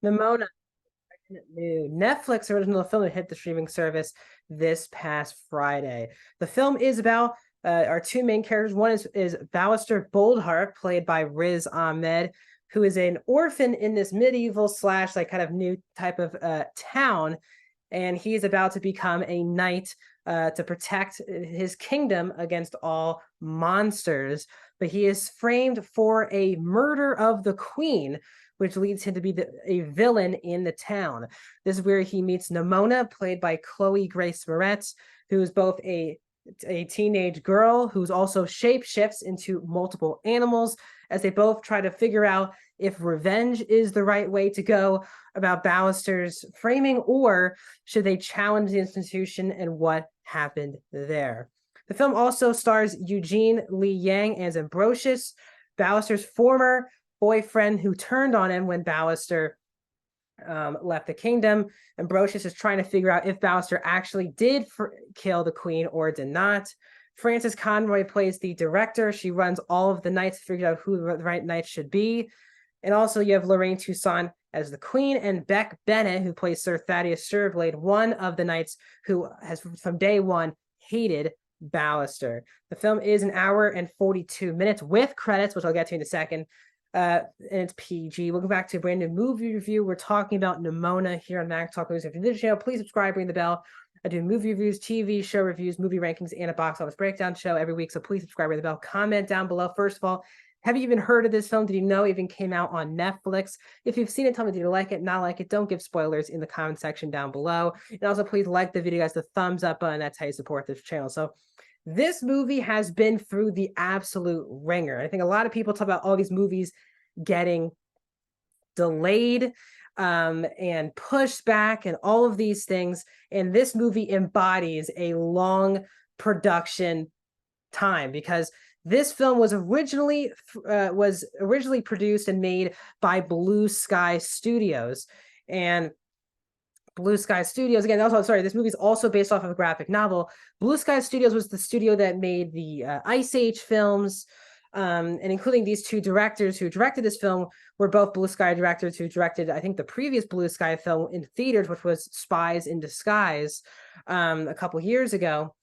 Nimona, new Netflix original film that hit the streaming service this past Friday. The film is about our two main characters. One is Ballister Boldheart, played by Riz Ahmed, who is an orphan in this medieval slash like kind of new type of town, and he's about to become a knight to protect his kingdom against all monsters. But he is framed for a murder of the queen, which leads him to be a villain in the town. This is where he meets Nimona, played by Chloe Grace Moretz, who is both a teenage girl who's also shape shifts into multiple animals, as they both try to figure out if revenge is the right way to go about Ballister's framing, or should they challenge the institution and what happened there. The film also stars Eugene Lee Yang as Ambrosius, Ballister's former boyfriend who turned on him when Ballister left the kingdom. Ambrosius is trying to figure out if Ballister actually did kill the queen or did not. Frances Conroy plays the director. She runs all of the knights, figured out who the right knights should be. And also you have Lorraine Toussaint as the queen, and Beck Bennett, who plays Sir Thaddeus Sureblade, one of the knights who has from day one hated Ballister. The film is an hour and 42 minutes with credits, which I'll get to in a second. And it's PG. Welcome back to a brand new movie review. We're talking about Nimona here on Max Talk Movies. If you're new to the channel, please subscribe, ring the bell. I do movie reviews, TV show reviews, movie rankings, and a box office breakdown show every week. So please subscribe, ring the bell, comment down below. First of all, have you even heard of this film? Did you know it even came out on Netflix? If you've seen it, tell me, did you like it, not like it? Don't give spoilers in the comment section down below. And also, please like the video, guys, the thumbs up button. That's how you support this channel. So this movie has been through the absolute ringer. I think a lot of people talk about all these movies getting delayed and pushed back and all of these things. And this movie embodies a long production time, because this film was originally produced and made by Blue Sky Studios. And Blue Sky Studios, again, also, sorry, this movie is also based off of a graphic novel. Blue Sky Studios was the studio that made the Ice Age films, and including these two directors who directed this film were both Blue Sky directors who directed, I think, the previous Blue Sky film in theaters, which was Spies in Disguise, a couple years ago.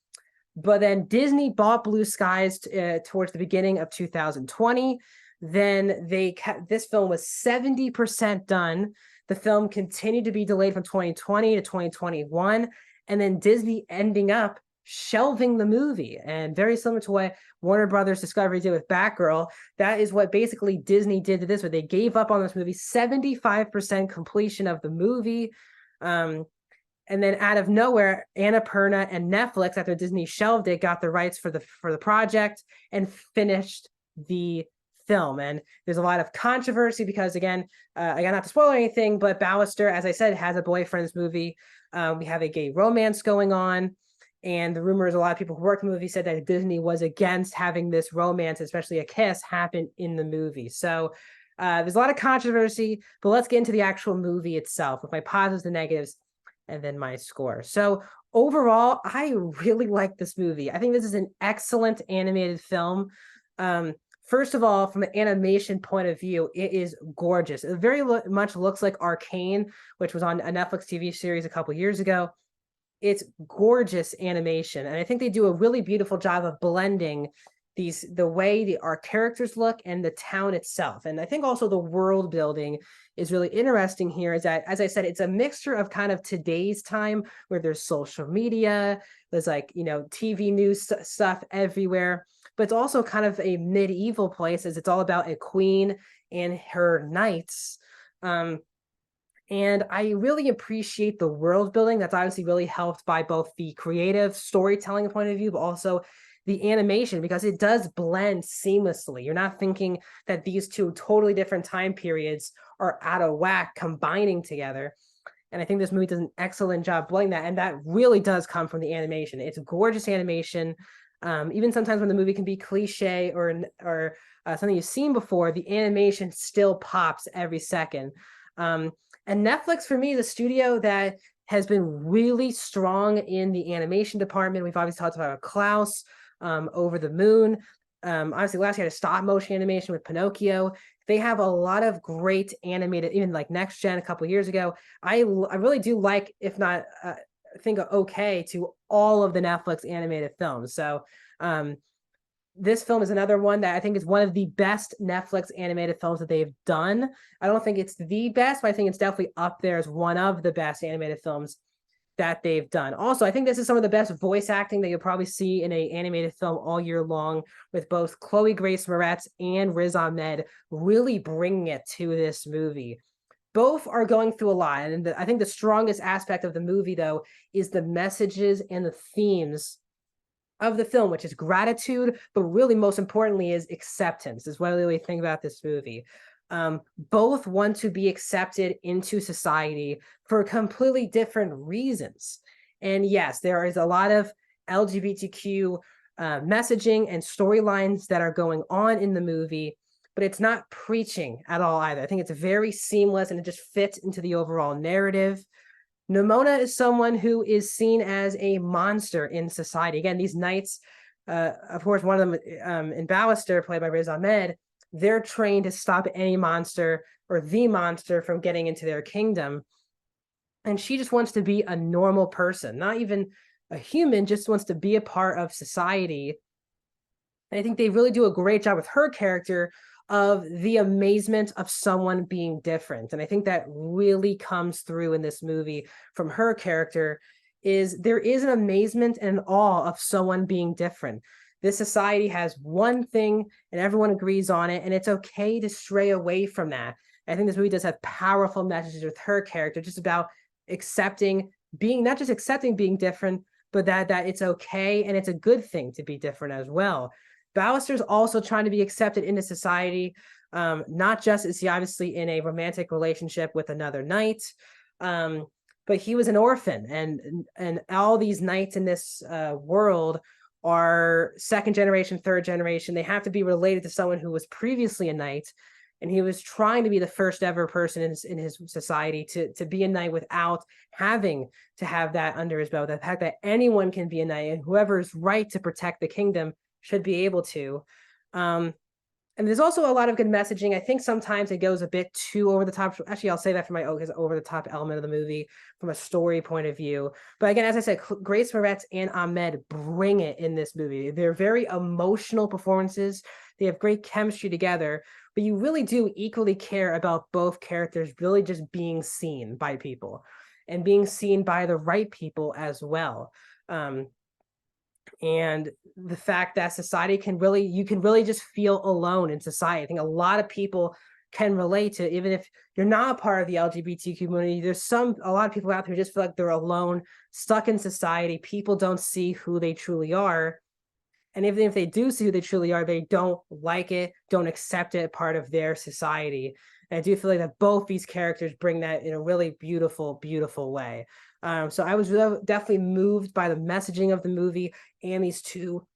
But then Disney bought Blue Skies towards the beginning of 2020. Then this film was 70% done. The film continued to be delayed from 2020 to 2021. And then Disney ending up shelving the movie. And very similar to what Warner Brothers Discovery did with Batgirl, that is what basically Disney did to this, where they gave up on this movie, 75% completion of the movie. And then out of nowhere, Annapurna and Netflix, after Disney shelved it, got the rights for the project and finished the film. And there's a lot of controversy because, again, not to spoil anything, but Ballister, as I said, has a boyfriend in this movie. We have a gay romance going on. And the rumor is a lot of people who worked in the movie said that Disney was against having this romance, especially a kiss, happen in the movie. So there's a lot of controversy, but let's get into the actual movie itself with my positives and negatives, and then my score. So overall, I really like this movie. I think this is an excellent animated film. First of all, from an animation point of view, it is gorgeous. It very much looks like Arcane, which was on a Netflix TV series a couple years ago. It's gorgeous animation. And I think they do a really beautiful job of blending the way our characters look and the town itself. And I think also the world building is really interesting here, is that, as I said, it's a mixture of kind of today's time where there's social media, there's like, TV news stuff everywhere, but it's also kind of a medieval place, as it's all about a queen and her knights. And I really appreciate the world building. That's obviously really helped by both the creative storytelling point of view, but also the animation, because it does blend seamlessly. You're not thinking that these two totally different time periods are out of whack combining together. And I think this movie does an excellent job blending that. And that really does come from the animation. It's gorgeous animation. Even sometimes when the movie can be cliche or something you've seen before, the animation still pops every second. And Netflix, for me, is a studio that has been really strong in the animation department. We've obviously talked about Klaus, Over the Moon. Obviously last year had a stop motion animation with Pinocchio. They have a lot of great animated, even like Next Gen a couple years ago. I really do like, if not think okay to all of the Netflix animated films. So um, this film is another one that I think is one of the best Netflix animated films that they've done. I don't think it's the best, but I think it's definitely up there as one of the best animated films that they've done. Also, I think this is some of the best voice acting that you'll probably see in an animated film all year long, with both Chloe Grace Moretz and Riz Ahmed really bringing it to this movie. Both are going through a lot, and I think the strongest aspect of the movie, though, is the messages and the themes of the film, which is gratitude, but really most importantly is acceptance, is what I really think about this movie. Both want to be accepted into society for completely different reasons. And yes, there is a lot of LGBTQ messaging and storylines that are going on in the movie, but it's not preaching at all either. I think it's very seamless and it just fits into the overall narrative. Nimona is someone who is seen as a monster in society. Again, these knights, of course, one of them in Ballister, played by Riz Ahmed, they're trained to stop any monster or the monster from getting into their kingdom. And she just wants to be a normal person, not even a human, just wants to be a part of society. And I think they really do a great job with her character of the amazement of someone being different. And I think that really comes through in this movie from her character. Is there is an amazement and an awe of someone being different. This society has one thing and everyone agrees on it, and it's okay to stray away from that. I think this movie does have powerful messages with her character, just about accepting being, not just accepting being different, but that it's okay and it's a good thing to be different as well. Ballister's also trying to be accepted into society. Not just is he obviously in a romantic relationship with another knight, but he was an orphan, and all these knights in this world are second generation, third generation. They have to be related to someone who was previously a knight, and he was trying to be the first ever person in his society to be a knight without having to have that under his belt. The fact that anyone can be a knight, and whoever's right to protect the kingdom should be able to. And there's also a lot of good messaging. I think sometimes it goes a bit too over the top. Actually, I'll say that for my over the top element of the movie from a story point of view. But again, as I said, Grace Moretz and Ahmed bring it in this movie. They're very emotional performances. They have great chemistry together, but you really do equally care about both characters really just being seen by people and being seen by the right people as well. And the fact that society can really, you can really just feel alone in society. I think a lot of people can relate to, even if you're not a part of the LGBT community, there's a lot of people out there who just feel like they're alone, stuck in society. People don't see who they truly are. And even if they do see who they truly are, they don't like it, don't accept it part of their society. And I do feel like that both these characters bring that in a really beautiful, beautiful way. So I was definitely moved by the messaging of the movie and these two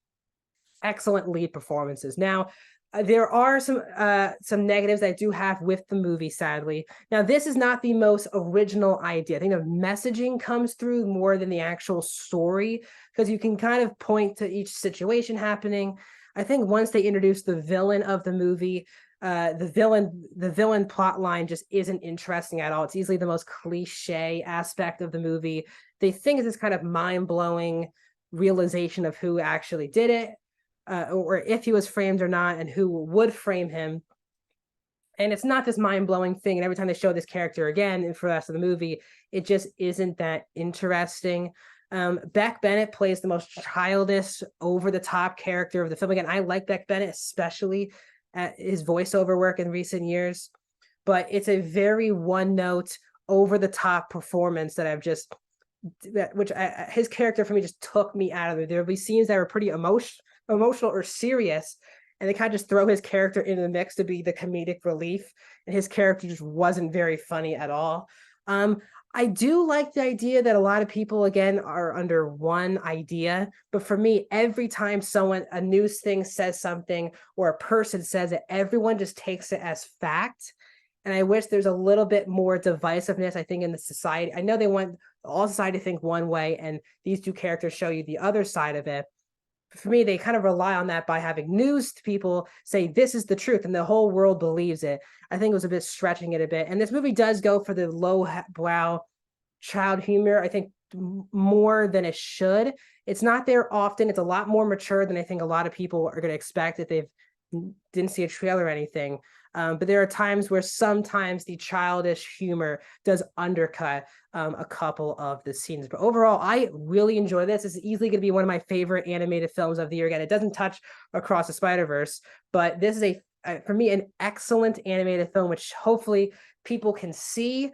excellent lead performances. Now, there are some negatives I do have with the movie, sadly. Now, this is not the most original idea. I think the messaging comes through more than the actual story, because you can kind of point to each situation happening. I think once they introduce the villain of the movie, the villain plot line just isn't interesting at all. It's easily the most cliche aspect of the movie. They think it's this kind of mind-blowing realization of who actually did it, or if he was framed or not, and who would frame him. And it's not this mind-blowing thing. And every time they show this character again for the rest of the movie, it just isn't that interesting. Beck Bennett plays the most childish, over-the-top character of the film. Again, I like Beck Bennett, especially at his voiceover work in recent years, but it's a very one-note, over-the-top performance that his character for me just took me out of it. There would be scenes that were pretty emotional or serious, and they kind of just throw his character into the mix to be the comedic relief, and his character just wasn't very funny at all. I do like the idea that a lot of people, again, are under one idea. But for me, every time a news thing says something or a person says it, everyone just takes it as fact. And I wish there's a little bit more divisiveness, I think, in the society. I know they want all society to think one way, and these two characters show you the other side of it. for me, they kind of rely on that by having news people say this is the truth and the whole world believes it. I think it was a bit stretching it a bit. And this movie does go for the low brow child humor, I think, more than it should. It's not there often. It's a lot more mature than I think a lot of people are going to expect if they've didn't see a trailer or anything. But there are times where sometimes the childish humor does undercut a couple of the scenes. But overall, I really enjoy this. This is easily going to be one of my favorite animated films of the year. Again, it doesn't touch Across the Spider-Verse, but this is for me, an excellent animated film, which hopefully people can see,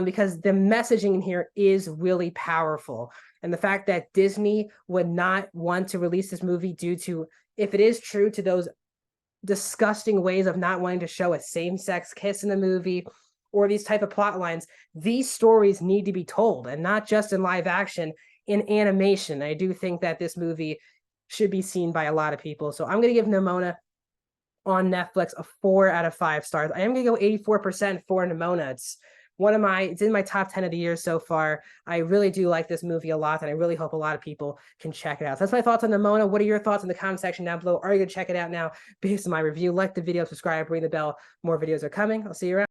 because the messaging in here is really powerful. And the fact that Disney would not want to release this movie due to, if it is true, to those disgusting ways of not wanting to show a same-sex kiss in the movie or these type of plot lines, these stories need to be told, and not just in live action, in animation. I do think that this movie should be seen by a lot of people. So I'm going to give Nimona on Netflix a 4 out of 5 stars. I am going to go 84% for Nimona. It's in my top 10 of the year so far. I really do like this movie a lot, and I really hope a lot of people can check it out. So that's my thoughts on Nimona. What are your thoughts in the comment section down below? Are you going to check it out now based on my review? Like the video, subscribe, ring the bell. More videos are coming. I'll see you around.